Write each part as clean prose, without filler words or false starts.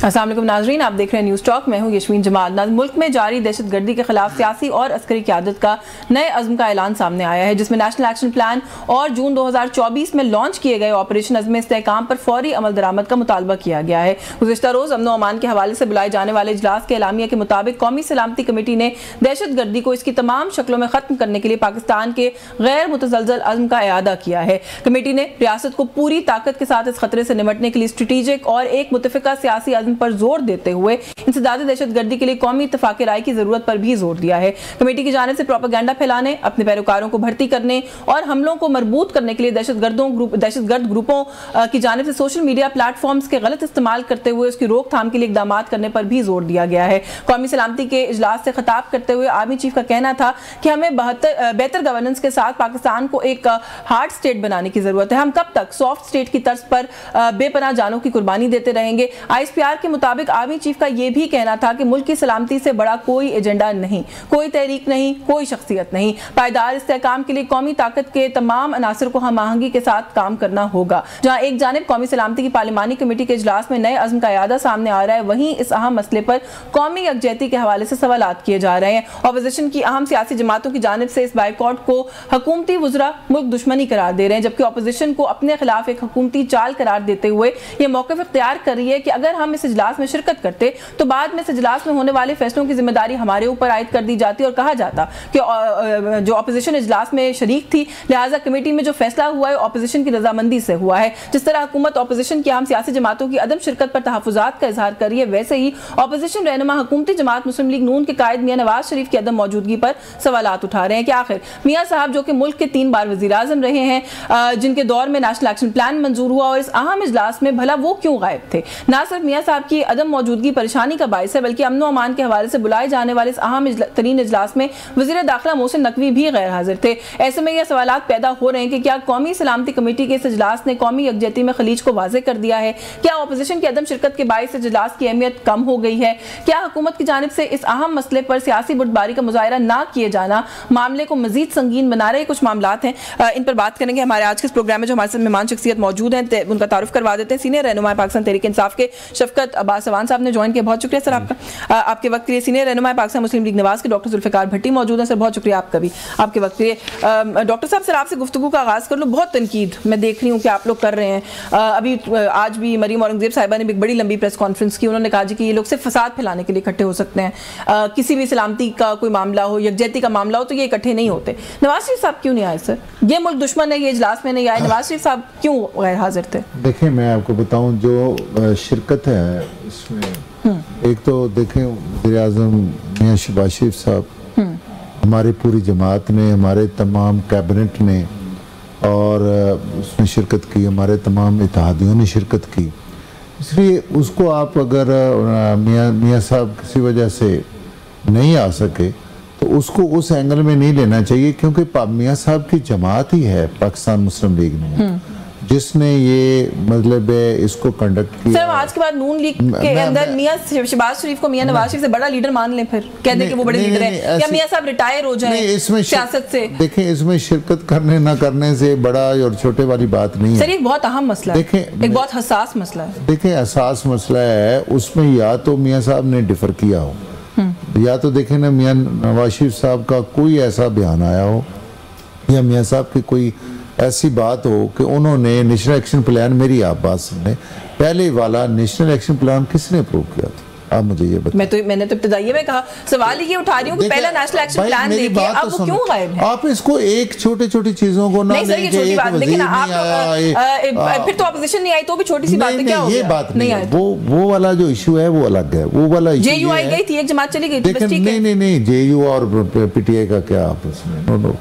अस्सलाम वालेकुम नाज़रीन, आप देख रहे हैं न्यूज़ टॉक। मैं हूं यशमीन जमाल। मुल्क में जारी दहशतगर्दी के खिलाफ सियासी और अस्करी क़यादत का नए अज़्म का ऐलान सामने आया है, जिसमें नेशनल एक्शन प्लान और जून 2024 में लॉन्च किए गए ऑपरेशन अज़्म इस्तेहकाम पर फौरी अमल दरामद का मुतालबा किया गया है। गुज़िश्ता रोज़ अमन व अमान के हवाले से बुलाए जाने वाले इजलास के एलामिया के मुताबिक कौमी सलामती कमेटी ने दहशतगर्दी को इसकी तमाम शक्लों में ख़त्म करने के लिए पाकिस्तान के गैर मुतज़लज़ल अज़्म का इआदा किया है। कमेटी ने रियासत को पूरी ताकत के साथ इस खतरे से निपटने के लिए स्ट्रेटेजिक और एक मुतफ़िका सियासी अज़्म पर जोर देते हुए इंसदादी दहशतगर्दी के लिए कौमी इत्तफाक़ राय की जरूरत पर भी जोर दिया है। कमेटी की जानिब से प्रोपेगेंडा फैलाने, अपने पैरोकारों को भर्ती करने और हमलों को मरबूत करने के लिए दहशतगर्द ग्रुपों की जानिब से सोशल मीडिया प्लेटफॉर्म्स के गलत इस्तेमाल करते हुए उसकी रोकथाम के लिए इक़दाम करने पर भी जोर दिया गया है। कौमी सलामती के इजलास से खिताब करते हुए आर्मी चीफ का कहना था कि हमें बेहतर गवर्नेंस के साथ पाकिस्तान को एक हार्ड स्टेट बनाने की जरूरत है। हम कब तक सॉफ्ट स्टेट की तर्ज पर बेपनाह जानों की कुर्बानी देते रहेंगे। ISPR के मुताबिक आर्मी चीफ का यह भी कहना था कि मुल्क की सलामती से बड़ा कोई एजेंडा नहीं, कोई तहरीक नहीं, कोई शख्सियत नहीं। पायदार इस्तेहकाम के लिए कौमी ताकत के तमाम अनासर को हम आहंगी के साथ काम करना होगा। जहां एक जानिब कौमी सलामती की पार्लिमानी कमेटी के इजलास में नए अज़्म का इआदा सामने आ रहा है, वहीं इस अहम मसले पर कौमी यकजहती के हवाले से सवालात किए जा रहे हैं। ऑपोजिशन की अहम सियासी जमातों की जानिब से इस बाइकॉट को हुकूमती वज़रा मुल्क दुश्मनी करार दे रहे हैं, जबकि ऑपोजिशन को अपने खिलाफ एक हुकूमती चाल करार देते हुए यह मौक़िफ़ इख्तियार कर रही है कि अगर हम इस इजलास में शिरकत करते तो बाद में इस इजलास में होने वाले फैसलों की जिम्मेदारी हमारे ऊपर आयद कर दी जाती और कहा जाता कि जो ऑपोजिशन इजलास में शरीक थी, लिहाजा कमेटी में जो फैसला हुआ है ऑपोजिशन की रजामंदी से हुआ है। जिस तरह हुकूमत ऑपोजिशन की अहम सियासी जमातों की अदम शिरकत पर तहफ़्फ़ुज़ात का इजहार कर रही है, वैसे ही ऑपोजिशन रहनुमा हुकूमती जमात मुस्लिम लीग नून के कायद मियां नवाज शरीफ की अदम मौजूदगी पर सवालात उठा रहे हैं कि आखिर मियां साहब जो कि मुल्क के 3 बार वज़ीर आज़म रहे हैं, जिनके दौर में नेशनल एक्शन प्लान मंजूर हुआ और इस अहम इजलास में भला वो क्यों गायब थे। ना सिर्फ मियां साहब की अदम मौजूदगी परेशानी का बायस है, बल्कि अमन व अमान के हवाले से बुलाए जाने वाले इस अहम तरीन इजलास में वज़ीर दाखिला मोहसिन नकवी भी गैर हाजिर थे। ऐसे में यह सवालात पैदा हो रहे हैं कि क्या कौमी सलामती कमेटी के इस इजलास ने कौमी यकजहती में खलीज को वाज़ेह कर दिया है? क्या ऑपोजिशन की अदम शिरकत के बायस इजलास की अहमियत कम हो गई है? क्या हुकूमत की जानिब से इस अहम मसले पर सियासी बुर्दबारी का मुजाहिरा ना किए जाना मामले को मजीद संगीन बना रहे? कुछ मामलात हैं, इन पर बात करेंगे। हमारे आज के इस प्रोग्राम में जो हमारे साथ मेहमान शख्सियत मौजूद हैं, उनका तारुफ करवा देते हैं। सीनियर रहनुमा पाकिस्तान तहरीक इंसाफ के शफकत अब्बास अवान साहब ने ज्वाइन किया, बहुत शुक्रिया सर आपका आपके वक्त के लिए। सीनियर रहनुमा पाकिस्तान मुस्लिम लीग नवाज के डॉक्टर जुल्फ़िकार भट्टी मौजूद हैं, सर बहुत शुक्रिया आपका भी आपके वक्त के लिए। डॉक्टर साहब, सर आपसे गुफ्तगू का आगाज़ कर लो। बहुत तनकीद मैं देख रही हूँ कि आप लोग कर रहे हैं। अभी आज भी मरीम औरंगज़ेब साहिबा ने भी एक बड़ी लंबी प्रेस कॉन्फ्रेंस की। उन्होंने कहा जी कि ये लोग सिर्फ फसाद फैलाने के लिए इकट्ठे हो सकते हैं, किसी भी सलामती का कोई मामला हो, यकजहती का मामला हो तो ये इकट्ठे नहीं होते। नवाज शरीफ साहब क्यों नहीं आए सर? ये मुल्क दुश्मन है, ये इजलास में नहीं आए, नवाज शरीफ साहब क्यों गैर हाजिर थे? देखिए, मैं आपको बताऊं, जो शिरकत है इसमें, एक तो देखें वज़ीर आज़म मियां शहबाज शरीफ साहब, हमारी पूरी जमात ने, हमारे तमाम कैबिनेट ने और उसमें शिरकत की, हमारे तमाम इत्तेहादियों ने शिरकत की। इसलिए उसको आप अगर मियां साहब किसी वजह से नहीं आ सके तो उसको उस एंगल में नहीं लेना चाहिए, क्योंकि मियां साहब की जमात ही है पाकिस्तान मुस्लिम लीग में जिसने ये मतलब इसको कंडक्ट किया। सर, आज के बाद नून लीग के अंदर मियां शहबाज शरीफ को मियां नवाज शरीफ से बड़ा लीडर मान लें, फिर कह दें कि वो बड़े लीडर हैं, या मियां साहब रिटायर हो जाएं इसमें सियासत से? देखें, इसमें शिरकत करने ना करने से बड़ा और छोटे वाली बात नहीं है सर। एक बहुत अहम मसला है, देखें एक बहुत हसास मसला है। देखें, हसास मसला है, उसमें या तो मियां साहब ने डिफर किया हो, या तो देखें ना मियां नवाज शरीफ साहब का कोई ऐसा बयान आया हो या मियां साहब की कोई ऐसी बात हो कि उन्होंने नेशनल एक्शन प्लान, मेरी आप बात सुने, पहले वाला नेशनल एक्शन प्लान किसने अप्रूव किया था? आप मुझे ये बताइए। मैंने तो इब्तिदाई में कहा, सवाल ये उठा रही हूँ कि पहला नेशनल एक्शन प्लान देखिए, अब वो क्यों गायब है? आप इसको एक छोटी चीजों को ना नहीं सर, ये छोटी बात, लेकिन आप फिर तो ऑपोजिशन नहीं आई तो भी छोटी सी बात है, क्या हो गया? ये बात नहीं है, वो वाला जो इशू है वो अलग है, वो वाला JU आई गई थी, एक जमात चली गई थी। नहीं, JU और PTI का क्या आपस में?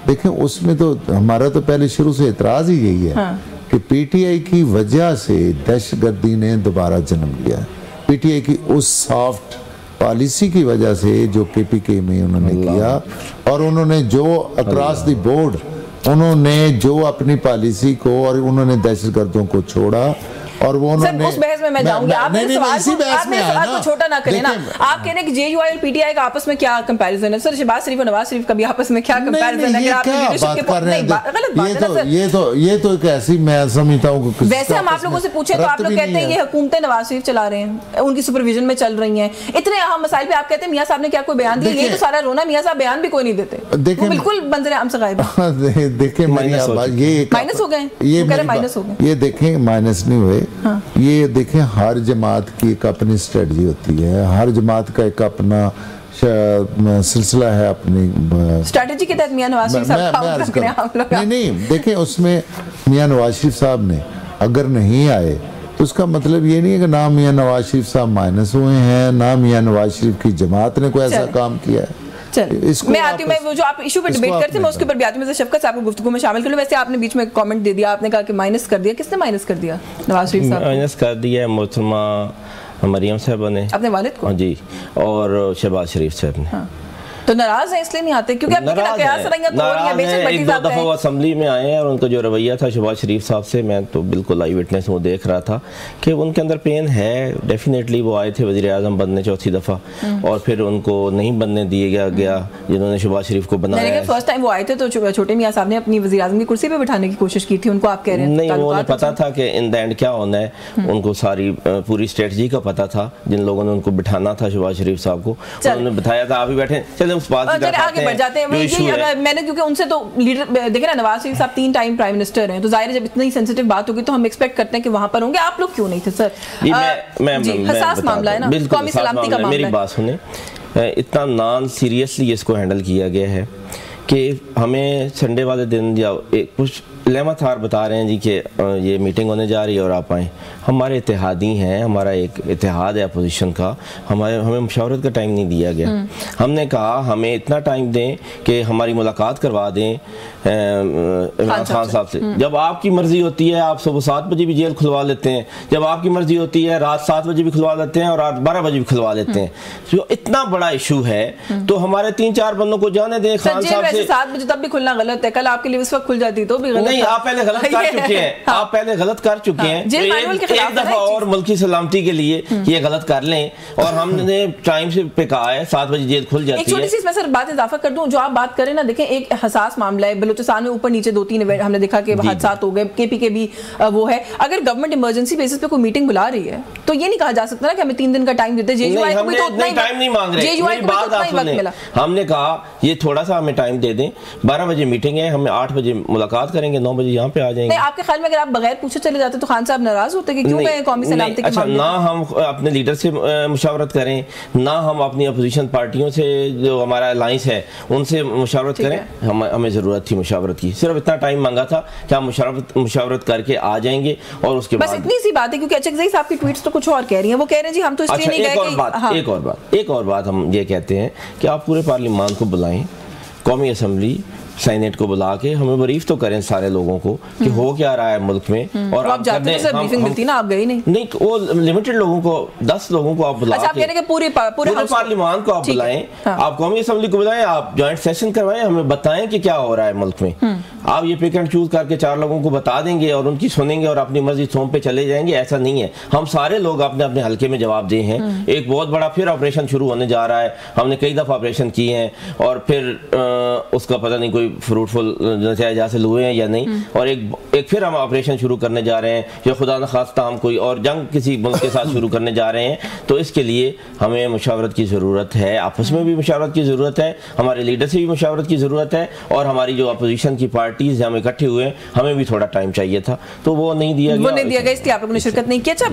देखें, उसमें तो हमारा तो पहले शुरू से एतराज ही यही है कि PTI की वजह से दहशतगर्दी ने दोबारा जन्म लिया है। PTI की उस सॉफ्ट पॉलिसी की वजह से जो KPK में उन्होंने किया, और उन्होंने जो अक्रॉस द बोर्ड उन्होंने जो अपनी पॉलिसी को और उन्होंने दहशतगर्दों को छोड़ा और वो उन्होंने उस बहस में मैं जाऊंगी, आप मेरे सवाल को छोटा ना करें ना। आप कह रहे हैं कि जेयूआई और पीटीआई का आपस में क्या कंपैरिजन है? सर शहबाज शरीफ और नवाज शरीफ का भी आपस में क्या कंपैरिजन है? ये तो एक ऐसी, मैं समझता हूँ वैसे हम आप लोगों से पूछे तो आप लोग कहते हैं ये हुकूमतें नवाज शरीफ चला रहे हैं, उनकी सुपरविजन में चल रही हैं, इतने अहम मसाइल पे आप कहते हैं मियां साहब ने क्या कोई बयान दिया? ये तो सारा रोना, मियां साहब बयान भी कोई नहीं देते, बिल्कुल मंजर आम से गायब है। देखिए ये माइनस हो गए, ये माइनस हो गए, ये देखें माइनस नहीं हुए। ये देखें हर जमात की एक अपनी स्ट्रेटजी होती है, हर जमात का एक अपना सिलसिला है, अपनी स्ट्रेटजी के तहत मियां नवाज शरीफ साहब नहीं देखें, उसमें मियां नवाज शरीफ साहब ने अगर नहीं आए तो उसका मतलब ये नहीं है कि ना मियां नवाज शरीफ साहब माइनस हुए हैं, ना मियां नवाज शरीफ की जमात ने कोई ऐसा काम किया है। मैं आती हूँ, मैं वो जो आप इशू पे डिबेट करते हैं मैं उसके ऊपर भी आती हूँ। शफकत साहब को गुफ्तगू में शामिल कर लूँ। वैसे आपने बीच में कमेंट दे दिया, आपने कहा कि माइनस कर दिया, किसने माइनस कर दिया? नवाज शरीफ साहब माइनस कर दिया मोहतरमा मरियम साहब ने, अपने वालिद को जी, और शहबाज शरीफ साहब ने। तो नाराज हैं इसलिए नहीं आते क्योंकि एक दो दफा वो असेंबली में आए हैं और उनका जो रवैया था शहबाज शरीफ साहब से, मैं तो बिल्कुल आई विटनेस हूँ, देख रहा था कि उनके अंदर पेन है। डेफिनेटली वो आए थे वज़ीर आज़म बनने चौथी दफा और फिर उनको नहीं बनने दिया गया जिन्होंने शहबाज शरीफ को बनाया। फर्स्ट टाइम वो आए थे तो छोटे मियां साहब ने अपनी वज़ीर आज़म की कुर्सी पे बिठाने की कोशिश की थी, उनको आप कह रहे हैं? नहीं, उन्हें पता था कि इन द एंड क्या होना है, उनको सारी पूरी स्ट्रेटजी का पता था। जिन लोगों ने उनको बिठाना था शहबाज शरीफ साहब को, उन्होंने बताया था। आप भी बैठे, चले उस बात आगे बढ़ जाते हैं। मैंने क्योंकि उनसे तो लीडर देखे ना, नवाज शरीफ साहब 3 टाइम प्राइम मिनिस्टर हैं, तो जाहिर है जब इतनी सेंसिटिव बात होगी तो हम एक्सपेक्ट करते हैं कि वहां पर होंगे। आप लोग क्यों नहीं थे सर? हसास मामला है ना, कौमी सलामती का मामला। मेरी बात सुने, इतना नॉन सीरियसली इसको हैंडल किया गया है कि हमें संडे वाले दिन या कुछ लेमा थार बता रहे हैं जी कि ये मीटिंग होने जा रही है और आप आएँ। हमारे इत्तेहादी हैं, हमारा एक इत्तेहाद है अपोजिशन का, हमें मुशावरत का टाइम नहीं दिया गया। हमने कहा हमें इतना टाइम दें कि हमारी मुलाकात करवा दें इमरान खान साहब से। जब आपकी मर्जी होती है आप सुबह 7 बजे भी जेल खुलवा लेते हैं, जब आपकी मर्जी होती है रात 7 बजे भी खुलवा लेते हैं और रात 12 बजे भी खुलवा लेते हैं। तो इतना बड़ा इशू है तो हमारे 3-4 बंदों को जाने दें। खान साहब से 7 बजे तब भी खुलना गलत है, कल आपके लिए उस वक्त खुल जाती तो भी गलत नहीं। आप पहले गलत कर चुके हैं, आप पहले गलत कर चुके हैं। एक दफा और मुल्की सलामती के लिए ये गलत कर लें। और हमने टाइम से पे कहा है 7 बजे जेल खुल जाती है। एक छोटी सी मैं सर बात इजाफा कर दूं, जो आप बात करें ना, देखें एक हसास मामला है। बलूचिस्तान में ऊपर नीचे 2-3 हमने देखा कि हादसा हो गए, केपी के भी वो है। अगर गवर्नमेंट इमरजेंसी बेसिस पे कोई मीटिंग बुला रही है तो ये नहीं कहा जा सकता ना कि हमें 3 दिन का टाइम देते। जेयूआई को भी तो उतना ही टाइम नहीं मांग रहे, हमने कहा ये थोड़ा सा हमें टाइम दे दें। 12 बजे मीटिंग है, हमें 8 बजे मुलाकात करेंगे, 9 बजे यहाँ पे आ जाएंगे। आपके ख्याल में अगर आप बगैर पूछे चले जाते तो खान साहब नाराज होते कि क्यों गए कौमी सलामती के मामले? ना हम अपने लीडर से मुशावरत करें, ना हम अपनी अपोजिशन पार्टियों से जो हमारा अलायंस है उनसे मुशावरत करें। हमें ज़रूरत थी मुशावरत की, सिर्फ इतना टाइम मांगा था कि हम मुशावरत करके आ जाएंगे और उसके बाद बस इतनी सी बात है। क्योंकि अचकज़ई साहब की ट्वीट्स तो कुछ और कह रही हैं, वो कह रहे हैं जी हम तो इसलिए नहीं गए। एक और बात हम ये कहते हैं कि आप पूरे पार्लियामान को बुलाएं, कौमी असम्बली साइनेट को बुला के हमें बरीफ तो करें सारे लोगों को कि हो क्या रहा है मुल्क में। और आप जाते सर ब्रीफिंग मिलती ना, आप गए नहीं। वो लिमिटेड लोगों को, 10 लोगों को आप बुला के पूरे पार्लियामान को आप बुलाएं, आप कौमी असम्बली को बुलाएं, आप ज्वाइंट सेशन करवाएं, हमें बताएं कि क्या हो रहा है मुल्क में। आप ये पिक एंड चूज करके 4 लोगों को बता देंगे और उनकी सुनेंगे और अपनी मर्जी सौंप पे चले जाएंगे, ऐसा नहीं है। हम सारे लोग अपने अपने हल्के में जवाब दिए हैं। एक बहुत बड़ा फिर ऑपरेशन शुरू होने जा रहा है, हमने कई दफा ऑपरेशन किए हैं और फिर उसका पता नहीं कोई फ्रूटफुल नतीजे हासिल हुए हैं या नहीं। और एक फिर हम ऑपरेशन शुरू करने जा रहे हैं जो खुदा न खास्ता हम कोई और जंग किसी मुल्क के साथ शुरू करने जा रहे हैं। तो इसके लिए हमें मुशावरत की ज़रूरत है, आपस में भी मुशावरत की ज़रूरत है, हमारे लीडर से भी मुशावरत की ज़रूरत है और हमारी जो अपोजिशन की पार्टीज हम इकट्ठे हुए हमें भी थोड़ा टाइम चाहिए था, तो वो नहीं दिया गया, इसलिए आप लोगों ने शिरकत नहीं की। अच्छा,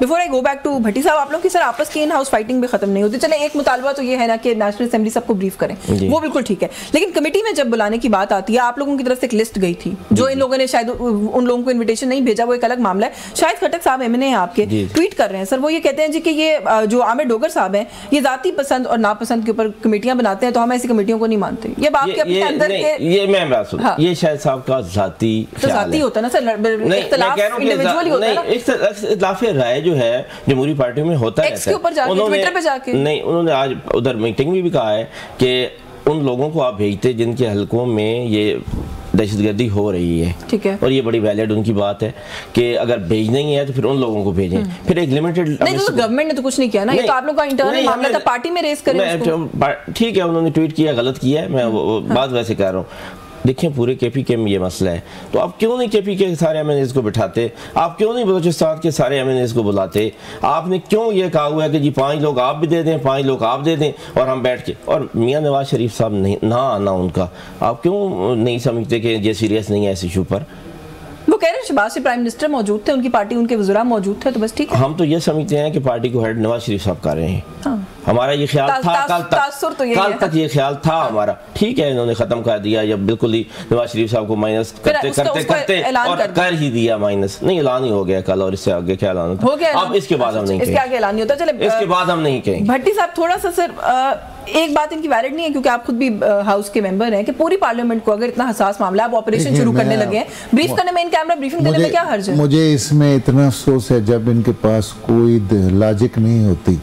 before I go back to Bhatti साहब, आप लोग की सर आपस की इन हाउस फाइटिंग भी खत्म नहीं होती। चले एक मुतालबा तो ये है ना कि नेशनल असेंबली सबको ब्रीफ करें, वो बिल्कुल ठीक है, लेकिन कमेटी में जब बुलाने की बात आती है, आप लोगों की तरफ से एक लिस्ट गई थी, जो इन लोगों ने शायद उन लोगों को इनविटेशन नहीं भेजा, वो एक अलग मामला है। शायद खटक साहब एमएनए हैं आपके, ट्वीट कर रहे हैं सर, वो ये कहते हैं जी कि ये जो आमिर डोगर साहब हैं ये जाती पसंद और नापसंद के ऊपर कमेटियां बनाते हैं, तो हम ऐसी कमेटियों को नहीं मानते। ये बात के अपने अंदर के ये मैं बात सुन, ये शायद साहब का जाती जाती होता है ना सर, इख्तिलाफ इंडिविजुअली होता है ना। इख्तिलाफ राय जो है जमहूरी पार्टी में होता है, ट्विटर पे जाके नहीं, उन्होंने आज उधर मीटिंग में भी कहा है कि उन लोगों को आप भेजते जिनके हलकों में ये दहशतगर्दी हो रही है, ठीक है, और ये बड़ी वैलिड उनकी बात है कि अगर भेजना ही है तो फिर उन लोगों को भेजें। फिर एक लिमिटेड, नहीं तो गवर्नमेंट ने तो कुछ नहीं किया ना, ये तो आप लोग का इंटरनल मामला था, पार्टी में रेस करें। ठीक है, उन्होंने ट्वीट किया, गलत किया है, मैं बात वैसे कह रहा हूँ। देखिए पूरे KPK में ये मसला है, तो आप क्यों नहीं KPK के सारे MNAs को बिठाते, आप क्यों नहीं बलूचिस्तान के सारे MNAs को बुलाते, आपने क्यों ये कहा हुआ है कि जी 5 लोग आप भी दे दें, 5 लोग आप दे दें और हम बैठ के, और मियां नवाज शरीफ साहब नहीं ना आना उनका, आप क्यों नहीं समझते कि ये सीरियस नहीं है इस इशू पर? वो कह रहे हैं शहबाज से प्राइम मिनिस्टर मौजूद थे, उनकी पार्टी उनके वज़रा मौजूद थे, तो बस ठीक है। हम तो ये समझते हैं कि पार्टी को हेड नवाज शरीफ साहब कर रहे हैं। हाँ। हमारा ये ख्याल था कल तक ये ख्याल था हमारा, ठीक है, इन्होंने खत्म कर दिया, जब बिल्कुल ही नवाज शरीफ साहब को माइनस करते और कर ही दिया माइनस, नहीं ऐलान ही हो गया कल, और इससे आगे क्या ऐलान हो गया, अब इसके बाद हम नहीं, इसके आगे ऐलान नहीं होता। चले इसके बाद हम नहीं कहेंगे। भट्टी साहब थोड़ा सा सर एक बात इनकी वैलिड नहीं है, क्योंकि आप खुद भी हाउस के मेंबर हैं, कि पूरी पार्लियामेंट को अगर इतना हसास मामला आप ऑपरेशन शुरू करने लगे हैं, ब्रीफ करने में, इन कैमरा ब्रीफिंग करने में क्या हर्ज है? मुझे इसमें इतना अफसोस है, जब इनके पास कोई लॉजिक नहीं होती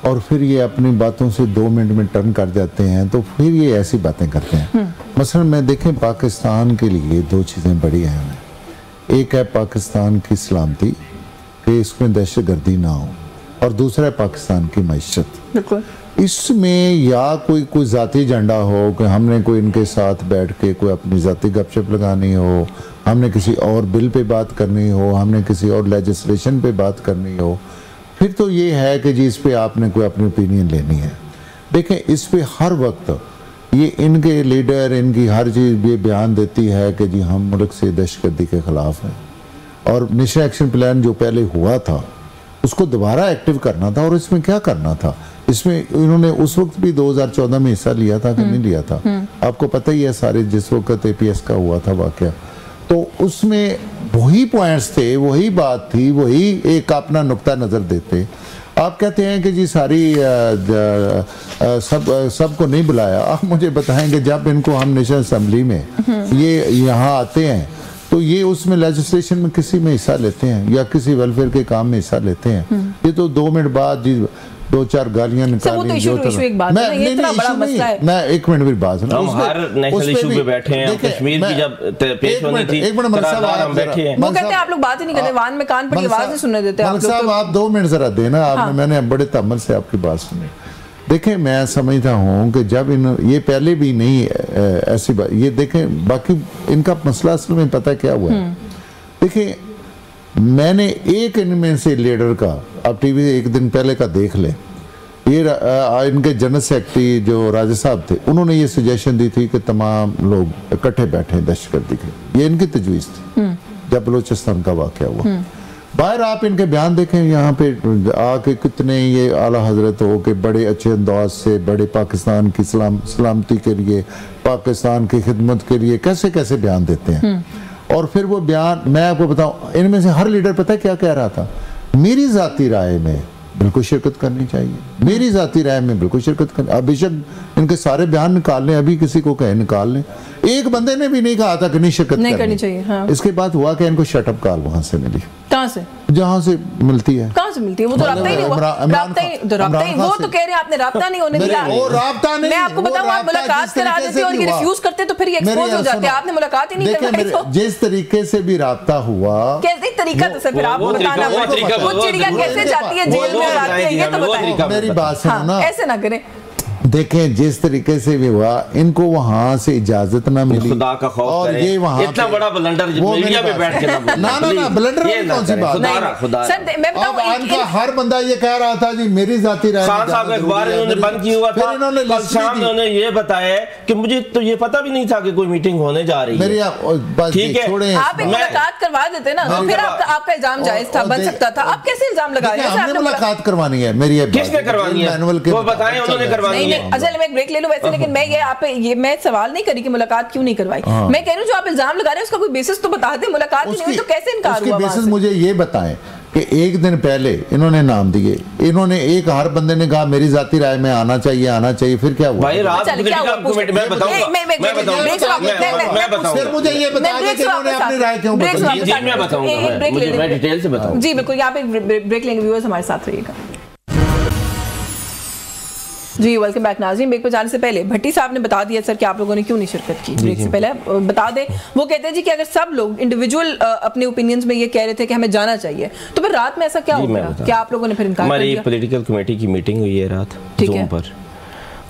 और फिर ये अपनी बातों से 2 मिनट में टर्न कर जाते हैं, तो फिर ये ऐसी बातें करते हैं। मसलन मैं देखें, पाकिस्तान के लिए 2 चीज़ें बड़ी अहम हैं। एक है पाकिस्तान की सलामती, कि इसमें दहशतगर्दी ना हो, और दूसरा है पाकिस्तान की मईशत। बिल्कुल, इसमें या कोई ज़ाती एजेंडा हो कि हमने कोई इनके साथ बैठ के कोई अपनी ज़ाती गपशप लगानी हो, हमने किसी और बिल पे बात करनी हो, हमने किसी और लेजिस्लेशन पे बात करनी हो, फिर तो ये है कि जी इस पे आपने कोई अपनी ओपिनियन लेनी है। देखें, इस पे हर वक्त ये इनके लीडर, इनकी हर चीज़ ये बयान देती है कि जी हम मुल्क से दहशतगर्दी के ख़िलाफ़ हैं, और नेशनल एक्शन प्लान जो पहले हुआ था उसको दोबारा एक्टिव करना था। और इसमें क्या करना था, इसमें इन्होंने उस वक्त भी 2014 में हिस्सा लिया था कि नहीं लिया था, आपको पता ही है सारे, जिस वक्त APS का हुआ था वाकया, तो उसमें वही पॉइंट्स थे, वही बात थी, वही एक अपना नुक्ता नज़र देते। आप कहते हैं कि जी सारी सबको नहीं बुलाया। आप मुझे बताएंगे, जब इनको हम नेशनल असम्बली में ये यहाँ आते हैं तो ये उसमें लेजिस्लेशन में किसी में हिस्सा लेते हैं या किसी वेलफेयर के काम में हिस्सा लेते हैं? ये तो 2 मिनट बाद जी 2-4 गालियां निकाली। मैं 1 मिनट भी बात हम हर नेशनल इशू पे बैठे हैं, कश्मीर की जब पेश होनी थी, एक मिनट हम बैठे हैं, वो कहते हैं आप लोग बात ही नहीं करते, वान में कान पड़ी आवाज नहीं सुनने देते आप लोग। साहब आप 2 मिनट जरा देना, आपने मैंने बड़े तअम्मुल से आपकी बात सुनी। देखें, मैं समझता हूँ कि जब ये पहले भी नहीं ऐसी बात, ये देखें, बाकी इनका मसला असल में पता क्या हुआ है। देखें, मैंने एक इनमें से लीडर का, आप टीवी एक दिन पहले का देख लें, ये इनके जनरल सेक्रेटरी जो राजा साहब थे, उन्होंने ये सजेशन दी थी कि तमाम लोग इकट्ठे बैठे दहशतगर्दी के, ये इनकी तजवीज़ थी जब बलूचिस्तान का वाक़या हुआ। बाहर आप इनके बयान देखें, यहाँ पे आके कितने ये आला हजरत हो के बड़े अच्छे अंदाज से बड़े पाकिस्तान की सलामती के लिए, पाकिस्तान की खिदमत के लिए कैसे कैसे बयान देते हैं। और फिर वो बयान, मैं आपको बताऊं, इनमें से हर लीडर पता है क्या कह रहा था, मेरी ज़ाती राय में बिल्कुल शिरकत करनी चाहिए, मेरी ज़ाती राय में बिल्कुल शिरकत करनी। अब बेशक इनके सारे बयान निकाल लें, अभी किसी को कहे निकाल लें, एक बंदे ने भी नहीं कहा था कि नहीं शिरकत नहीं करनी चाहिए। हाँ। इसके बाद हुआ कि इनको शटअप कॉल वहां से मिली। कहाँ से? जहाँ से मिलती है। कहाँ से मिलती है? वो तो राब्ता ही नहीं हुआ। राब्ता ही, वो तो कह रहे हैं आपने राब्ता नहीं होने दिया। वो राब्ता नहीं, मैं आपको बताऊं, आप मुलाकात करा देते और ये रिफ्यूज करते तो फिर ये एक्सपोज हो जाते। आपने मुलाकात ही नहीं करवाई। जिस तरीके से भी राब्ता हुआ, कैसे तरीका था सर, फिर आप बताना, वो चिड़िया कैसे जाती है जेल में और आती है, ये तो बताएं। मेरी बात सुनो ना, ऐसे ना करें। देखें, जिस तरीके से भी हुआ, इनको वहां से इजाजत ना मिली, खुदा का खौफ और ये वहां इतना बड़ा ब्लंडर मीडिया पे बैठ के ना ब्लंडर कौन सी बात है? सर मैं बताऊं, हर बंदा ये कह रहा था जी मेरी जाती राय। खान साहब अखबार इन्होंने बंद किया हुआ था, कल शाम में उन्होंने ये बताया कि मुझे तो ये पता भी नहीं था कि कोई मीटिंग होने जा रही है। ठीक है, आप मुलाकात करवा देते ना, फिर आपका इल्जाम जायज था, बन सकता था। आप कैसे इल्जाम लगा रहे हैं? मुलाकात करवानी है मेरी, किसने करवानी है? वो बताएं, उन्होंने करवानी है। अच्छा, मैं एक ब्रेक ले लूं वैसे, लेकिन मैं ये आप ये मैं सवाल नहीं करी कि मुलाकात क्यों नहीं करवाई। मैं कह रही हूं जो आप इल्जाम लगा रहे हैं उसका कोई बेसिस तो बता दें। मुलाकात ही नहीं हुई तो कैसे इनकार हुआ? बेसिस मुझे ये बताएं कि एक दिन पहले इन्होंने नाम दिए, इन्होंने एक हर बंदे ने कहा मेरी जाती राय में आना चाहिए, फिर क्या हुआ? भाई रात मैं बताऊंगा, फिर मुझे ये बताइए कि इन्होंने अपनी राय क्यों बदली? मैं बताऊंगा, मैं डिटेल से बताऊंगा। जी बिल्कुल, यहाँ पे ब्रेक लेंगे, व्यूअर्स हमारे साथ रहिएगा। जी वेलकम बैक नाज़रीन। ब्रेक पर जाने से पहले भट्टी साहब ने बता दिया सर कि आप लोगों ने क्यों नहीं शिरकत की। ब्रेक से पहले बता दें, वो कहते हैं जी कि अगर सब लोग इंडिविजुअल अपने ओपिनियंस में ये कह रहे थे कि हमें जाना चाहिए, तो फिर रात में ऐसा क्या हो गया? क्या आप लोगों ने फिर इनकार कर दिया? हमारी पॉलिटिकल कमेटी की मीटिंग हुई है रात ज़ूम पर,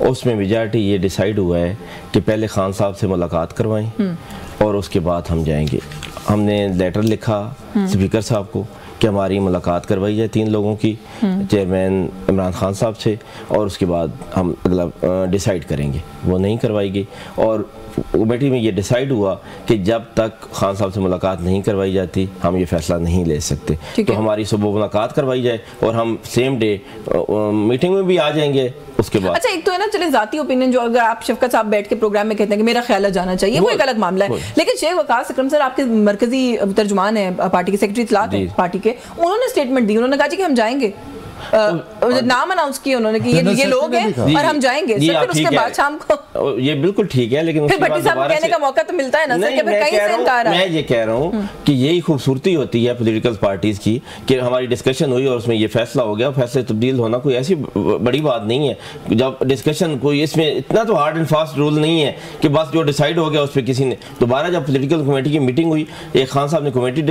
उसमें मेजॉरिटी ये डिसाइड हुआ है कि पहले खान साहब से मुलाकात करवाएं और उसके बाद हम जाएंगे। हमने लेटर लिखा स्पीकर साहब को कि हमारी मुलाकात करवाई जाए 3 लोगों की, चेयरमैन इमरान खान साहब से, और उसके बाद हम अगला डिसाइड करेंगे। वो नहीं करवाई गई और कमेटी में ये डिसाइड हुआ कि जब तक खान साहब से मुलाकात नहीं करवाई जाती हम ये फैसला नहीं ले सकते। तो हमारी सुबह मुलाकात करवाई जाए और हम सेम डे मीटिंग में भी आ जाएंगे उसके बाद। अच्छा, एक तो है ना, चले जाती ओपिनियन, जो अगर आप शफकत साहब बैठ के प्रोग्राम में कहते हैं कि मेरा ख्याल है जाना चाहिए, वो एक अलग मामला है। लेकिन शेख वकास अकरम सर आपके मरकजी तर्जुमान है पार्टी के, सेक्रेटरी इत्तलात है पार्टी के, उन्होंने स्टेटमेंट दी, उन्होंने कहा कि हम जाएंगे, नाम अनाउंस किया उन्होंने कि ये लोग हैं और हम जाएंगे। फिर उसके बाद शाम को ये बिल्कुल ठीक है, लेकिन फिर भट्टी साहब कहने का मौका तो मिलता है ना सर, कि फिर कहीं से इनकार है। मैं ये कह रहा हूँ कि यही खूबसूरती होती है पॉलिटिकल पार्टीज की कि हमारी डिस्कशन हुई और उसमें ये फैसला हो गया। फैसले तब्दील होना कोई ऐसी बड़ी बात नहीं है। जब डिस्कशन कोई, इसमें इतना तो हार्ड एंड फास्ट रूल नहीं है कि बस जो डिसाइड हो गया उस पर किसी ने दोबारा, जब पॉलिटिकल कमेटी की मीटिंग हुई, एक खान साहब ने कमेटी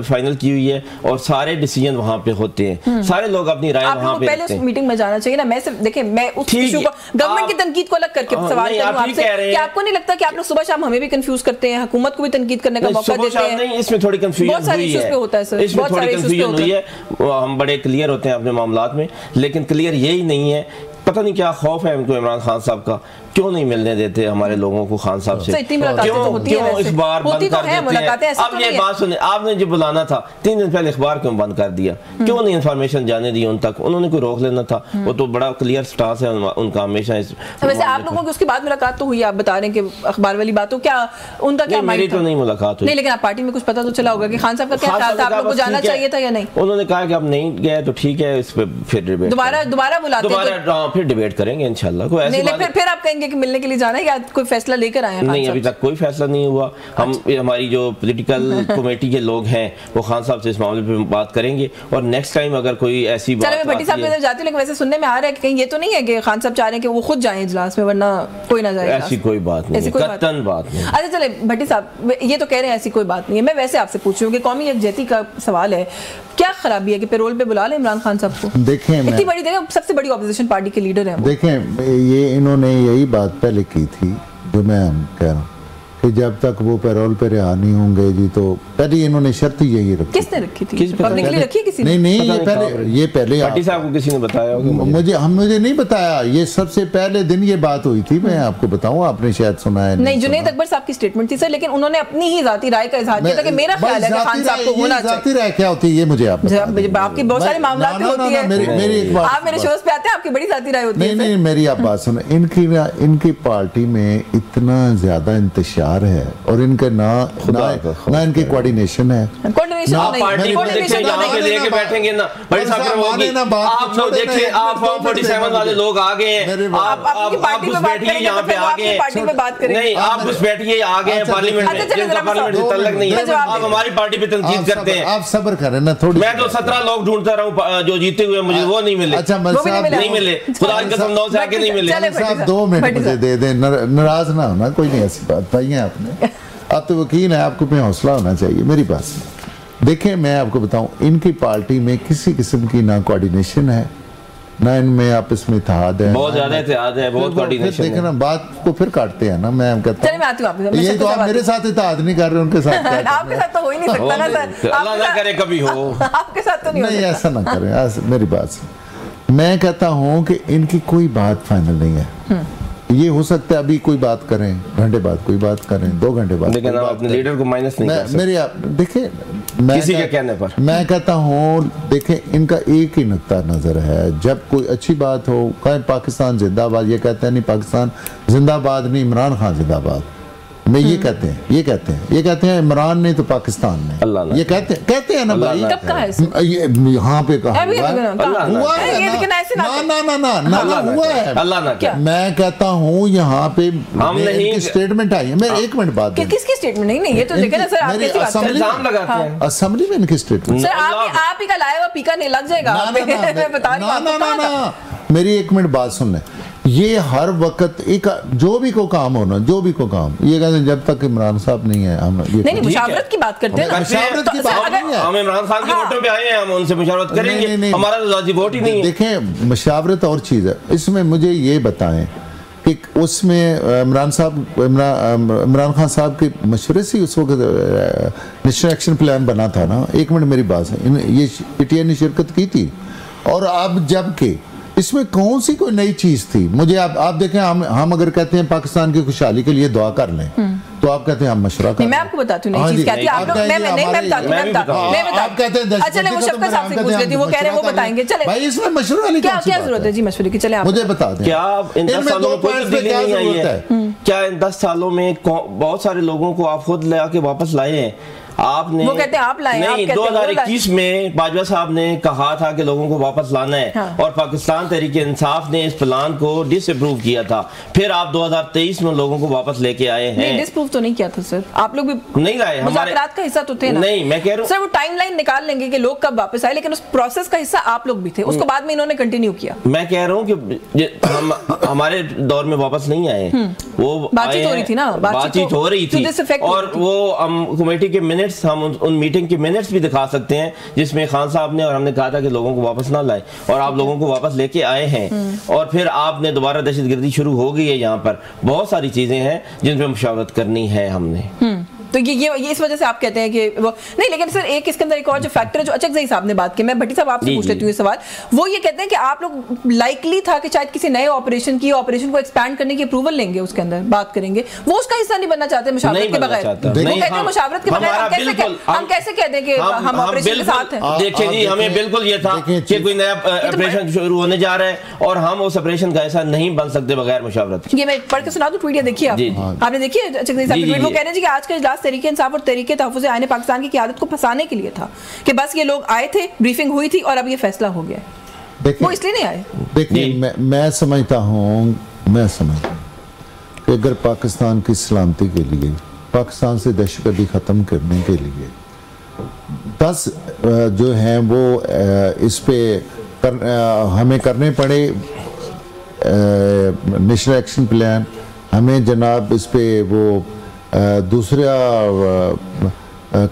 फाइनल की हुई है और सारे डिसीजन वहाँ पे होते हैं, सारे लोग अपनी राय वहाँ पे रखते हैं। मीटिंग में जाना चाहिए ना। मैं सिर्फ देखें, मैं उस इशू को, गवर्नमेंट की तनकीद को अलग करके सवाल कर रहा हूं आपसे कि आपको नहीं लगता कि आप लोग सुबह शाम हमें भी कंफ्यूज करते हैं, हुकूमत को भी तनकीद करने का मौका देते हैं? नहीं, इसमें थोड़ी कंफ्यूजन हुई है, होता है सर, इसमें थोड़ी कंफ्यूजन हुई है। हम बड़े क्लियर होते हैं अपने मामलात में, लेकिन क्लियर यही नहीं है। पता नहीं क्या खौफ है उनको इमरान खान साहब का, क्यों नहीं मिलने देते हमारे लोगों को खान साहब से? क्यों इस बार बंद कर देते हैं? अब ये बात सुने, आपने जो बुलाना था 3 दिन पहले अखबार क्यों बंद कर दिया? क्यों नहीं इंफॉर्मेशन जाने दी उन तक? उन्होंने कोई रोक लेना था। वो तो बड़ा क्लियर स्टांस है उनका हमेशा। वैसे आप लोगों की उसके बाद मुलाकात तो हुई, आप बता रहे हैं कि अखबार वाली बात, तो क्या उनका क्या? मेरी तो नहीं मुलाकात हुई। नहीं, लेकिन आप पार्टी में कुछ पता तो चला होगा कि खान साहब का क्या ख्याल था, आप लोगों को जाना चाहिए था या नहीं? उन्होंने कहा कि अब नहीं गए तो ठीक है, इस पे फिर डिबेट दोबारा बुलाते हैं, फिर डिबेट करेंगे इंशाल्लाह। कोई ऐसी बात फिर आप कहेंगे कि मिलने के लिए जाना है या कोई फैसला लेकर आए हैं? नहीं, अभी तक कोई फैसला नहीं हुआ। हम हमारी जो पॉलिटिकल कमेटी के लोग हैं वो खान साहब से इस मामले पे बात करेंगे और नेक्स्ट टाइम अगर कोई ऐसी बात, चलो मैं भट्टी साहब की तरफ जाती हूं, लेकिन वैसे सुनने में आ रहा है कि कहीं ये तो नहीं है कि खान साहब चाह रहे हैं कि वो खुद जाएं इजलास में, वरना कोई ना जाए? ऐसी कोई बात नहीं, कतई बात नहीं। अच्छा चले भट्टी साहब, ये तो कह रहे हैं ऐसी कोई बात नहीं है। मैं वैसे आपसे पूछ रही हूँ कि कौमी यकजहती का सवाल है, क्या खराबी है कि पेरोल पे बुला ले इमरान खान साहब को? देखें, इतनी बड़ी जगह, सबसे बड़ी ऑपोजिशन पार्टी के लीडर हैं। देखें, ये इन्होंने यही बात पहले की थी जो मैं कह रहा हूँ कि जब तक वो पैरोल पे रिहा नहीं होंगे जी, तो पहले इन्होंने शर्त यही रखी। किसने रखी थी? पब्लिकली रखी किसी ने? नहीं, ये पहले भट्टी साहब को किसी ने बताया होगा? मुझे नहीं बताया। ये सबसे पहले दिन ये बात हुई थी, मैं आपको बताऊं, आपने शायद सुना है नहीं। जुनैद अकबर साहब की स्टेटमेंट थी सर, लेकिन उन्होंने अपनी ही जाती राय का इजहार किया था कि मेरा ख्याल है कि खान साहब को होना चाहिए। जाती राय क्या होती है ये मुझे आप आपकी बहुत सारे मामला होती है, आप मेरे शोज पे आते हैं, आपकी बड़ी जाती राय होती है। नहीं, मेरी आप बात सुनो। इनकी पार्टी में इतना ज्यादा इंतशार है और इनका ना इनकी कोऑर्डिनेशन है, कोऑर्डिनेशन आप पार्टी को देखिए, यहाँ पे लेके बैठेंगे ना बड़ी साहब होगी। आप लोग देखिए, आप फॉर्म 47 वाले लोग आ गए हैं, आप कुछ बैठिए यहाँ पे आ गए, नहीं आप कुछ बैठिए आ गए पार्लियामेंट में, जिनका पार्लियामेंट से तल्लक नहीं है, आप हमारी पार्टी पे तनकीद करते हैं। आप सब्र करें ना थोड़ी। मैं तो 17 लोग ढूंढता रहा जो जीते हुए, मुझे वो नहीं मिले। अच्छा, नहीं मिले, खुदा की कसम 9 से आके नहीं मिले। साहब 2 मिनट मुझे दे दें, नाराज ना होना, कोई नहीं ऐसी बात भाई है आपने, आप तो वकील है, आपको पे हौसला होना चाहिए। मेरी बात सुनो, देखें मैं आपको बताऊं, इनकी पार्टी में किसी किस्म की ना कोऑर्डिनेशन है, ना इनमें आपस में इत्तेहाद है, बहुत ज्यादा इत्तेहाद है, बहुत कोऑर्डिनेशन है। देखना बात को फिर काटते हैं ना। मैं कहता हूं ये तो आप मेरे साथ इत्तेहाद नहीं कर रहे, उनके साथ आपके साथ तो हो ही नहीं सकता ना सर, अल्लाह ना करे कभी हो, आपके साथ तो नहीं, ऐसा ना करें। मेरी बात मैं कहता हूं कि इनकी कोई बात फाइनल नहीं है। ये हो सकता है अभी कोई बात करें, घंटे बाद कोई बात करें, 2 घंटे बाद, लेकिन आप अपने लीडर को माइनस नहीं कर सकते। मेरी आप देखें, किसी के कहने पर मैं कहता हूँ, देखें इनका एक ही नुक्ता नजर है। जब कोई अच्छी बात हो, कहें पाकिस्तान जिंदाबाद, ये कहते हैं नहीं पाकिस्तान जिंदाबाद नहीं, इमरान खान जिंदाबाद। मैं ये कहते हैं इमरान नहीं तो पाकिस्तान ने, ये कहते हैं ना भाई। यहाँ पे कहा हुआ है, मैं कहता हूँ यहाँ पे स्टेटमेंट आई है। मेरे 1 मिनट बाद किसकी स्टेटमेंट? नहीं ये तो देखें ना सर, आप असेंबली में इनकी स्टेटमेंट, सर आप ही का लाया हुआ पीका नहीं लग जाएगा, बता रही हूँ। मेरी 1 मिनट बात सुन लें। ये हर वक्त एक जो भी को काम होना, जो भी को काम, ये कहते हैं जब तक इमरान साहब नहीं है हम ये नहीं मुशावरत की बात करते हैं ना, मुशावरत की बात नहीं है। हम इमरान खान के वोटों पे आए हैं, हम उनसे मुशावरत करेंगे, हमारा तो ज़ाती वोट ही नहीं है। देखें मुशावरत और चीज़ है, इसमें मुझे ये बताएं कि उसमें इमरान खान साहब के मशवरे से उस वक्त नेशनल एक्शन प्लान बना था ना। एक मिनट मेरी बात है, ये पीटीआई ने शिरकत की थी, और अब जबकि इसमें कौन सी कोई नई चीज थी। मुझे आप देखें, हम अगर कहते हैं पाकिस्तान की खुशहाली के लिए दुआ कर लें, तो आप कहते हैं हम मशवरा करें। मैं आपको बताती हूँ नई चीज क्या थी। आप लोग मैं आप कहते हैं चले मुशफ़क़त साहब से पूछ लेती हूँ, वो कह रहे हैं वो बताएंगे। चले भाई इसमें मशवरा वाली क्या जरूरत है जी मशवरे की? चले मुझे बता दें, क्या इन 10 सालों में कोई तब्दीली नहीं आई है? क्या इन 10 सालों में बहुत सारे लोगों को आप खुद ले आके वापस लाए हैं? आपने, वो कहते हैं आप लाए, नहीं, 2021 में बाजवा साहब ने कहा था कि लोगों को वापस लाना है, हाँ। और पाकिस्तान तहरीक इंसाफ ने इस प्लान को डिसअप्रूव किया था। फिर आप 2023 में लोगों को वापस लेके आए हैं। नहीं, डिसअप्रूव तो नहीं किया था सर, आप लोग भी नहीं लाए, मुज़ाकरात का हिस्सा तो थे ना। नहीं, मैं कह रहा हूं सर वो टाइमलाइन निकाल लेंगे कि लोग कब वापस आए, लेकिन उस प्रोसेस का हिस्सा आप लोग भी थे, उसको बाद में इन्होंने कंटिन्यू किया। मैं कह रहा हूं कि हम हमारे दौर में वापस नहीं आए, वो बातचीत हो रही थी ना, बातचीत हो रही थी, और वो कमेटी के मिनट्स, हम उन मीटिंग के मिनट्स भी दिखा सकते हैं जिसमें खान साहब ने और हमने कहा था कि लोगों को वापस ना लाए, और आप लोगों को वापस लेके आए हैं, और फिर आपने दोबारा दहशतगर्दी शुरू हो गई है। यहाँ पर बहुत सारी चीजें हैं जिन पे मुशावरत करनी है हमने। तो ये इस वजह से आप कहते हैं कि वो नहीं, लेकिन सर एक इसके अंदर एक और जो फैक्टर है जो अचकज़ई साहब ने बात की, मैं भट्टी साहब आपसे पूछ लेती हूँ ये सवाल। वो ये कहते हैं कि आप लोग लाइकली था कि शायद किसी नए ऑपरेशन को एक्सपैंड करने की अप्रूवल लेंगे, उसके अंदर बात करेंगे, वो उसका हिस्सा नहीं बनना चाहते मुशावरत के बगैर। वो कहते हैं मुशावरत के बगैर हम कैसे कह दें कि हम ऑपरेशन के साथ हैं? देखिए जी, हमें बिल्कुल ये था कि कोई नया ऑपरेशन शुरू होने जा रहा है, और हम उस ऑपरेशन का ऐसा नहीं बन सकते बगैर मुशावरत। ये मैं पढ़ के सुना दूं, ट्वीट देखिए आपने देखी है अचकज़ई साहब की ट्वीट? वो कह रहे हैं कि आज का इजलास तहरीक इंसाफ और तहरीक तहफ़्फ़ुज़ आईन पाकिस्तान की क़यादत को फंसाने के लिए था, कि बस ये लोग आए थे, ब्रीफिंग हुई थी और अब ये फैसला हो गया। वो इसलिए नहीं आए। देखिए मैं समझता हूँ कि अगर पाकिस्तान की सलामती के लिए, पाकिस्तान से दहशतगर्दी ख़त्म करने के लिए 10 जो हैं वो इस पे हमें करने पड़े नेशनल एक्शन प्लान, हमें जनाब इस पे वो दूसरा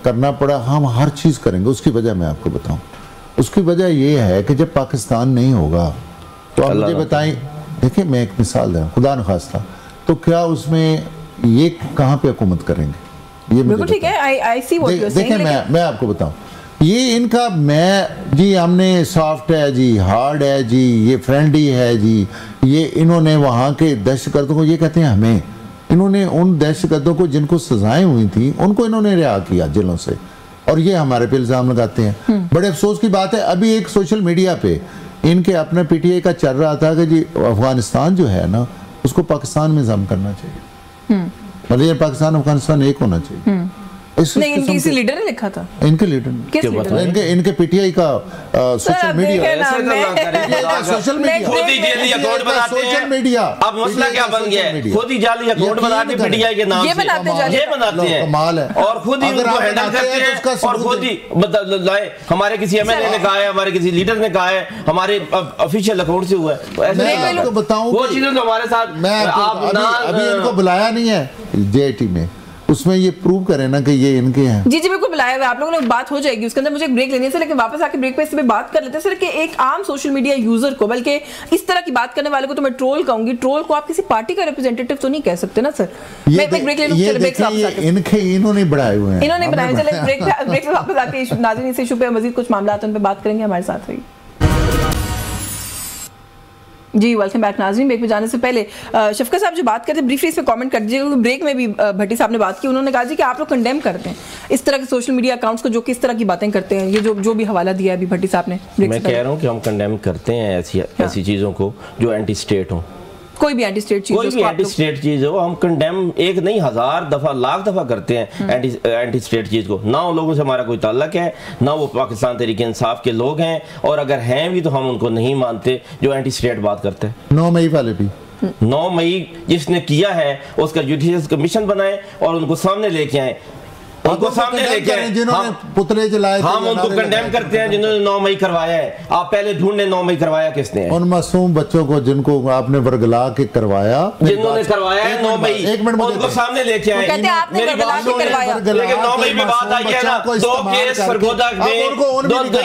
करना पड़ा, हम हर चीज़ करेंगे। उसकी वजह मैं आपको बताऊं, उसकी वजह ये है कि जब पाकिस्तान नहीं होगा तो आप मुझे बताएं। देखिए मैं एक मिसाल दूं, खुदा न खास्ता, तो क्या उसमें ये कहाँ पे हुकूमत करेंगे? ये बिल्कुल ठीक है, I see what you are saying. देखिए मैं आपको बताऊं, ये इनका जी हमने सॉफ्ट है जी, हार्ड है जी, ये फ्रेंडली है जी, ये इन्होंने वहाँ के दहशतगर्दों को, ये कहते हैं हमें, इन्होंने उन दहशतगर्दों को जिनको सजाएं हुई थी उनको इन्होंने रिहा किया जेलों से, और ये हमारे पे इल्जाम लगाते हैं। बड़े अफसोस की बात है, अभी एक सोशल मीडिया पे इनके अपने पीटीआई का चल रहा था कि जी अफगानिस्तान जो है ना उसको पाकिस्तान में जम करना चाहिए, मतलब ये पाकिस्तान अफगानिस्तान एक होना चाहिए। नहीं, इनके किसी लीडर ने लिखा था, इनके लीडर ने, इनके पीटीआई का सोशल मीडिया, सोशल मीडिया, अब मसला क्या बन गया है, खुद ही जाली अकाउंट बनाते पीटीआई के नाम, ये बनाते हैं, कमाल है, और खुद ही उनको हैंडल करते हैं, और खुद ही लाए। हमारे किसी एमएलए ने कहा है, हमारे किसी लीडर ने कहा है, हमारे ऑफिशियल अकाउंट से हुआ है। मैं आपको बताऊं वो चीजें तो हमारे साथ, मैं अभी इनको बुलाया नहीं है जेआईटी में, उसमें ये प्रूव करें ना कि ये इनके हैं। जी बिल्कुल बुलाया हुआ, आप लोगों ने बात हो जाएगी उसके अंदर। मुझे एक ब्रेक लेने से, लेकिन वापस आके ब्रेक पे इस पे बात कर लेते हैं सर कि एक आम सोशल मीडिया यूजर को, बल्कि इस तरह की बात करने वाले को तो मैं ट्रोल कहूंगी, ट्रोल को आप किसी पार्टी का रिप्रेजेंटेटिव तो नहीं कह सकते ना सर। मैं ब्रेक ले लूं, चलो ब्रेक से वापस आके इन्होंने बढ़ाए हुए हैं, इन्होंने बनाए। चले ब्रेक पे वापस आके नाज़रीन इस इशू पे मजीद कुछ मामला उन पे बात करेंगे, हमारे साथ रहिए। जी वेलकम बैक नाज़रीन। ब्रेक पे जाने से पहले शफकत साहब जो बात करते हैं ब्रीफली इस पे कमेंट कर दीजिएगा, क्योंकि ब्रेक में भी भट्टी साहब ने बात की, उन्होंने कहा जी कि आप लोग कंडेम करते हैं इस तरह के सोशल मीडिया अकाउंट्स को जो किस तरह की बातें करते हैं, ये जो भी हवाला दिया है अभी भट्टी साहब ने। मैं कह रहा हूँ कि हम कंडेम करते हैं ऐसी चीज़ों को जो एंटी स्टेट हो, कोई भी एंटी स्टेट चीज, कोई भी एंटी स्टेट चीज हो, हम कंडेम एक नहीं 1000 दफा लाख दफा करते हैं एंटी स्टेट चीज को। ना उन लोगों से हमारा कोई ताल्लुक है, ना वो पाकिस्तान तहरीक इंसाफ के लोग हैं, और अगर हैं भी तो हम उनको नहीं मानते जो एंटी स्टेट बात करते हैं। 9 मई वाले भी 9 मई जिसने किया है उसका जुडिशियल कमीशन बनाए और उनको सामने लेके आए। उनको सामने लेके आए, जिन्होंने पुतले जलाए, हम उनको कंडेम करते हैं जिन्होंने 9 मई करवाया है। आप पहले ढूंढने 9 मई करवाया किसने? उन मासूम बच्चों को जिनको आपने वर्गला के करवाया, जिन्होंने करवाया है 9 मई, एक मिनट उनको सामने लेके आए। कहते हैं आपने वर्गला के करवाया, लेकिन 9 मई में बात आई है ना, 2 केस सरगोदा में,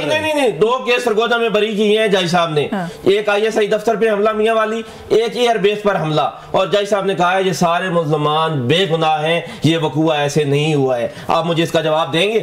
नहीं 2 केस सरगोदा में बरी किए हैं जज साहब ने। एक ISI दफ्तर पे हमला मियां वाली, एक एयरबेस पर हमला, और जज साहब ने कहा है ये सारे मुसलमान बेगुनाह हैं, ये वकूआ ऐसे नहीं हुआ है। आप मुझे इसका जवाब देंगे?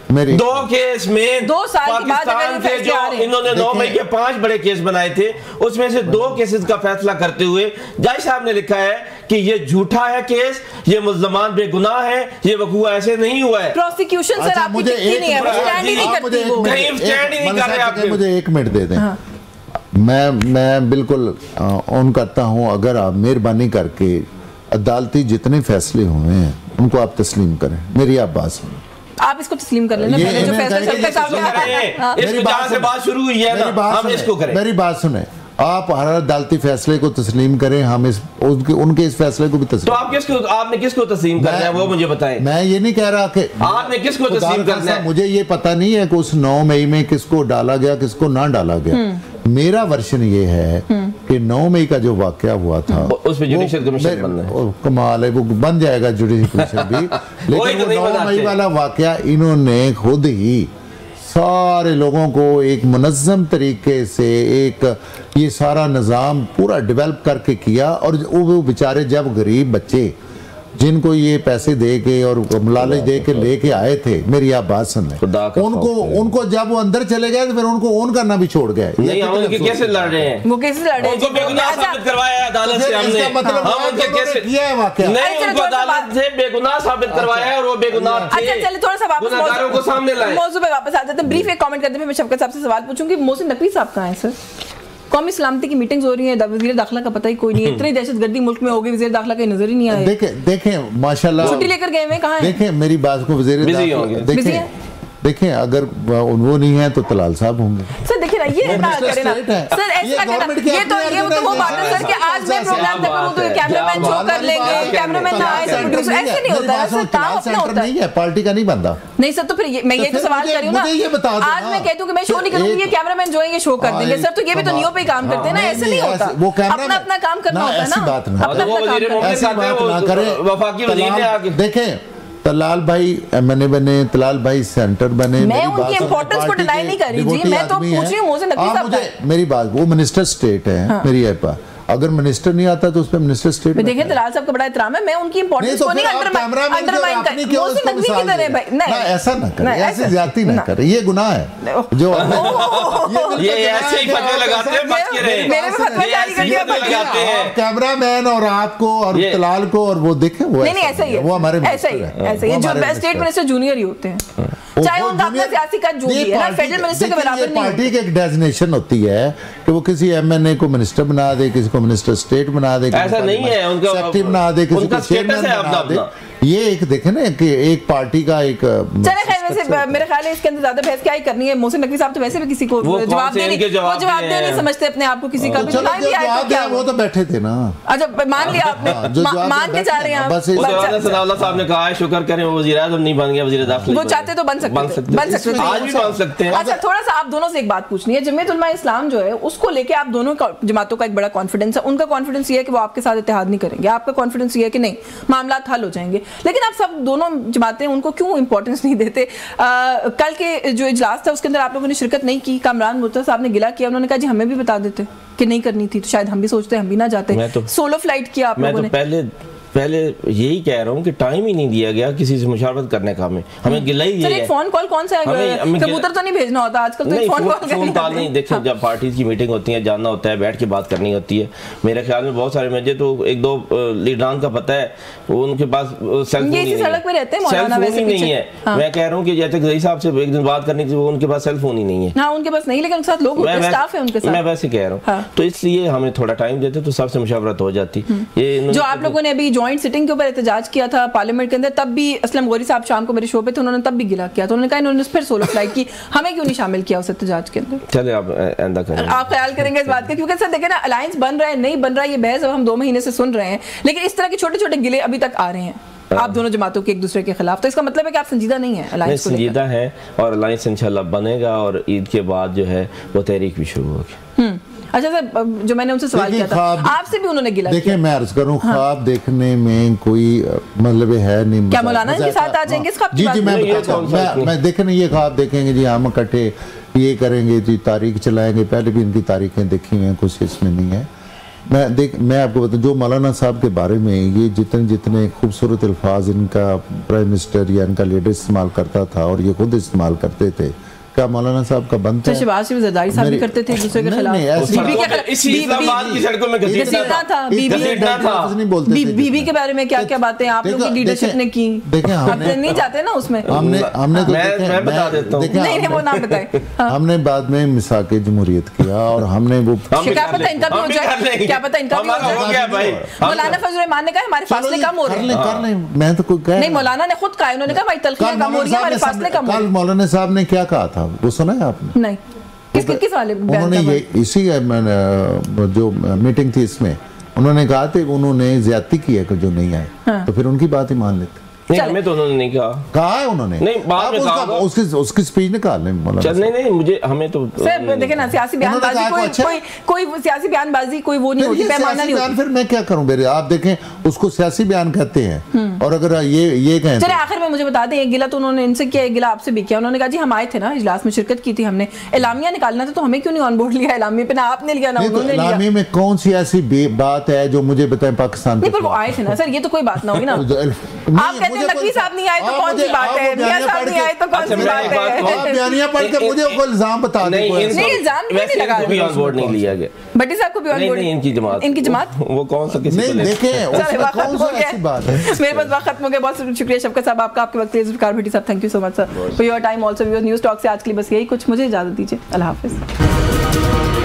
2 केस में 2 साल पाकिस्तान के जो इन्होंने 9 मई के 5 बड़े केस बनाए थे, उसमें से 2 केसेस का फैसला करते हुए जज साहब ने लिखा है कि ये झूठा है केस, ये मुसलमान बेगुनाह है, ये वकूआ ऐसे नहीं हुआ है। प्रोसिक्यूशन सर आपकी टिकती नहीं है, स्टैंड ही नहीं करती वो, स्टैंड ही नहीं कर रहे आप। मुझे 1 मिनट दे दें। मैं बिल्कुल ऑन करता हूं, अगर आप मेहरबानी करके अदालती जितने फैसले हुए हैं उनको आप तस्लीम करें। मेरी आप बात सुनें, आप इसको तस्लीम कर लेना, पहले जो फैसला सबके सामने आ रहा है, इसको जहां से बात शुरू हुई है ना, हम इसको करें। मेरी बात सुने, आप हर अदालती फैसले को तस्लीम करें, हम इस उनके इस फैसले को भी तस्लीम। तो आपने किसको तस्लीम करना है वो मुझे बताएं। मैं ये नहीं कह रहा कि आपने किसको तस्लीम करना है। मुझे ये पता नहीं है कि उस 9 मई में किसको डाला गया, किसको ना डाला गया। मेरा वर्शन ये है कि 9 मई का जो वाकया हुआ था उस पे जुडिशियल कमीशन बनना है। कमाल है, वो बन जाएगा जुडिशियल कमीशन भी, लेकिन वो 9 मई वाला वाकया इन्होंने खुद ही सारे लोगों को एक मुनज़्ज़म तरीके से एक ये सारा निज़ाम पूरा डेवलप करके किया। और वो बेचारे जब गरीब बच्चे जिनको ये पैसे दे के और लालच दे के लेके आए थे, मेरी आप बात सुन लें, उनको जब वो अंदर चले गए तो फिर उनको ओन करना भी छोड़ गए। नहीं, हम उनके कैसे लड़ रहे हैं, वो कैसे लड़ रहे हैं, उनको बेगुनाह साबित करवाया है अदालत से हमने, हम उनके कैसे किया है वाकया, नहीं उनको अदालत से बेगुनाह साबित करवाया है और वो बेगुनाह थे। अच्छा चलिए थोड़ा सा वापस गुनाहगारों को सामने लाएं, मौजूद पे वापस आ जाते हैं। ब्रीफ एक कमेंट करते हैं, मैं शफकत साहब से सवाल पूछूंगी। मोहसिन नकवी साहब कहाँ हैं सर? कौमी सलामती की मीटिंग्स हो रही है, वज़ीर दाखिला का पता ही कोई नहीं है, इतनी दहशतगर्दी मुल्क में हो गई, वज़ीर दाखिला कहीं नजर ही नहीं आया। देखें माशाल्लाह छुट्टी लेकर गए हैं, कहाँ हैं? देखें मेरी बात को, वज़ीर देखें अगर वो नहीं है तो तलाल साहब होंगे। सर देखिए ना, ये ना करें ना सर, ऐसा करना, ये तो वो बात है सर कि आज मैं प्रोग्राम कर रहा हूं तो कैमरामैन शो कर लेंगे, कैमरामैन ना आए तो प्रोड्यूसर, ऐसे नहीं होता है सर, काम अपना होता है। नहीं है, पार्टी का नहीं बनता। नहीं सर, तो फिर मैं ये तो सवाल कर रही हूं ना, आज मैं कहती हूं कि मैं शो नहीं करूंगी, ये कैमरामैन जो है ये शो कर देंगे सर, तो ये भी तो नियो पे काम करते हैं ना, ऐसे नहीं होता, वो अपना अपना काम करना होता है ना, अपना अपना काम। देखें तलाल भाई MNA बने, तलाल भाई सेंटर बने, मैं उनकी इंपॉर्टेंस को डिनाई नहीं कर रही जी, मैं तो पूछ रही हूं मोहसिन नकवी साहब का। मेरी बात, वो मिनिस्टर स्टेट है मेरी ऐपा, अगर मिनिस्टर नहीं आता तो उस पे मिनिस्टर स्टेट में देखिए तलाल साहब का बड़ा एहतराम है, मैं उनकी इंपॉर्टेंस को नहीं अंडरमाइन कर रही, मोहसिन नकवी की तरह भाई नहीं, ऐसा ना करें, ऐसे ज्यादती ना करें, ये गुनाह है जो ये ऐसे ही फतवे लगाते हैं, बच के रहे, मेरे पे फतवा जारी कर दिया लगाते हैं कैमरामैन और आपको और तलाल को, और वो देखें वो नहीं ऐसा ही है, वो हमारे ऐसा ही है, जो स्टेट मिनिस्टर जूनियर ही होते हैं, चाहे उनका अपना सियासी कद जो भी है ना, फेडरल मिनिस्टर के बराबर नहीं। पार्टी की एक डेजिग्नेशन होती है कि वो किसी MNA को मिनिस्टर बना दे, किसी को मिनिस्टर स्टेट बना दे, ऐसा नहीं है, उनका सेक्रेटरी बना दे, किसी को चेयरमैन बना दे। ये एक देखे ना कि एक पार्टी का एक चले खैर, वैसे मेरे ख्याल है इसके अंदर ज्यादा बहस क्या ही करनी है। मोहसिन नकवी साहब तो वैसे भी किसी को जवाब दे नहीं समझते अपने आप को, किसी का भी वो तो बैठे थे ना। अच्छा मान लिया आपने, मान के जा रहे हैं आप। सनाउल्लाह साहब ने कहा है शुक्र करें वो वज़ीर-ए-आज़म नहीं बन गया, वज़ीर दाखिला, वो चाहते तो बन सकते थे, आज भी बन सकते हैं। अच्छा थोड़ा सा आप दोनों से एक बात पूछनी है, जमीयत उलमा इस्लाम जो है उसको लेके आप दोनों जमातों का एक बड़ा कॉन्फिडेंस है, उनका कॉन्फिडेंस ये है कि वो आपके साथ इत्तेहाद नहीं करेंगे, आपका कॉन्फिडेंस ये है कि नहीं मामला हल हो जाएंगे, लेकिन आप सब दोनों जमातें उनको क्यों इंपॉर्टेंस नहीं देते? कल के जो इजलास था उसके अंदर आप लोगों ने शिरकत नहीं की, कामरान मुर्तज़ा साहब ने गिला किया, उन्होंने कहा जी हमें भी बता देते कि नहीं करनी थी तो शायद हम भी सोचते हम भी ना जाते, सोलो फ्लाइट किया आप लोगों ने। पहले यही कह रहा हूँ कि टाइम ही नहीं दिया गया किसी से मुशावरत करने का, हमें गिला ही ये है। फोन कॉल कौन सा है, कबूतर तो नहीं भेजना होता आजकल, तो फोन कॉल नहीं। देखिए जब पार्टीज की मीटिंग होती है, जानना होता है, बैठ के बात करनी होती है। मेरे ख्याल में बहुत सारे, मुझे तो 1-2 लीडरान का पता है, वो उनके पास सेल फोन ही नहीं है। मैं कह रहा हूँ कि जैसे रईस साहब से एक दिन बात करनी थी, वो उनके पास सेल फोन ही नहीं है, उनके पास नहीं, लेकिन उनके साथ लोग होते हैं, स्टाफ है उनके साथ। मैं वैसे कह रहा हूँ, तो इसलिए हमें थोड़ा टाइम देते तो सबसे मुशावरत हो जाती। ये जो आप लोगों ने अभी जॉइंट सिटिंग के ऊपर एहतजाज किया था पार्लियामेंट के अंदर, तब भी असलम गौरी साहब शाम को मेरे शो पे थे, उन्होंने तब भी गिला किया, तो उन्होंने कहा इन्होंने फिर सोलो फ्लाइट की, हमें क्यों नहीं शामिल किया उस एहतजाज के अंदर? चले आप आइंदा करेंगे, आप ख्याल करेंगे इस बात का, क्योंकि सर देखें ना अलायंस बन रहा है नहीं बन रहा है, ये बहस अब हम 2 महीने से सुन रहे हैं, लेकिन इस तरह के छोटे छोटे गिले अभी तक आ रहे हैं। आप दोनों जमातों के एक दूसरे के खिलाफ, तो इसका मतलब है कि आप संजीदा नहीं है अलायंस को लेकर? संजीदा है और अलायंस इंशाल्लाह बनेगा और ईद के बाद जो है वो तहरीक भी शुरू होगी। अच्छा सर, जो मैंने उनसे सवाल किया था आपसे भी उन्होंने गिला किया। देखिए मैं अर्ज करूं, ख्वाब देखने में कोई मतलब है नहीं। क्या मौलाना इनके साथ आ जाएंगे इस ख्वाब की बात? जी मैं बताता हूं, मैं देखें ये ख्वाब देखेंगे जी हम इकट्ठे ये करेंगे जी, तारीख चलाएंगे, पहले भी इनकी तारीखें देखी हुई हैं, कुछ इसमें नहीं है। मैं आपको बताऊं, जो मौलाना साहब के बारे में ये जितने खूबसूरत अल्फाज इनका प्राइम मिनिस्टर या इनका लीडर इस्तेमाल करता था और ये खुद इस्तेमाल करते थे, क्या मौलाना साहब का बनता है? शहबाज शरीफ ज़रदारी साहब भी करते थे एक दूसरे के खिलाफ। बीबी के बारे में क्या क्या बातें आप लोगों की लीडरशिप ने की? देखें हमने नहीं जाते ना उसमें, हमने तो मैं बता देता हूं, नहीं वो नाम बताएं। हमने बाद में मिसाके जमहूरियत किया और हमने वो क्या पता इनका भी हो जाए, क्या पता इनका भी हो जाए भाई। मौलाना फजल रहमान ने कहा हमारे फासले कम हो रहे हैं। मैं तो कोई कह नहीं, मौलाना ने खुद कहा, उन्होंने कहा भाई तलखियां कम हो रही है, हमारे फासले कम हो रहे हैं। मौलाना साहब ने क्या कहा था वो सुना है आपने? नहीं, किस वाले उन्होंने ये इसी जो मीटिंग थी इसमें उन्होंने कहा था उन्होंने ज्यादती की है कि जो नहीं आए। हाँ। तो फिर उनकी बात ही मान लेते। नहीं, हमें तो उन्होंने नहीं कहा है उन्होंने नहीं, बाद में कहा उसकी स्पीच निकाल लें मौलाना। नहीं मुझे हमें तो सर देखिए ना, सियासी बयानबाजी कोई सियासी बयानबाजी कोई वो नहीं होती, पैमाना नहीं होता। फिर मैं क्या करूं मेरे, आप देखें उसको सियासी बयान कहते हैं और अगर ये कहें। चलिए आखिर में मुझे बता दें, एक गिला तो उन्होंने इनसे किया, एक गिला आपसे भी किया। उन्होंने कहा जी हम आए थे ना, इजलास में शिरकत की थी हमने, एलामिया निकालना था तो हमें क्यों नहीं ऑन बोर्ड लिया? एलामिया पे ना आपने लिया ना उन्होंने लिया। एलामिया में कौन सी ऐसी बात है जो मुझे बताएं पाकिस्तान? नहीं पर वो आए थे ना सर, ये तो कोई बात ना होगी ना। आप कहते हैं नकवी साहब नहीं आए तो कौन सी बात है, मियां साहब नहीं आए तो कौन सी बात है? आप बयानियां पढ़ के मुझे कोई इल्जाम बता दें। नहीं इल्जाम नहीं लगा, भी ऑन बोर्ड नहीं लिया गया। भट्टी साहब को भी ऑन बोर्ड, इनकी जमात वो कौन सा किसी नहीं देखें उसमें कौन सी ऐसी बात है? मेरे पास वक्त खत्म हो गया। बहुत शुक्रिया शफकत साहब आपका, आपके वक्त जुल्फिकार भट्टी साहब, thank you so much sir for your time. Also news talk से आज के लिए बस यही कुछ, मुझे इजाजत दीजिए, अल्लाह हाफिज़।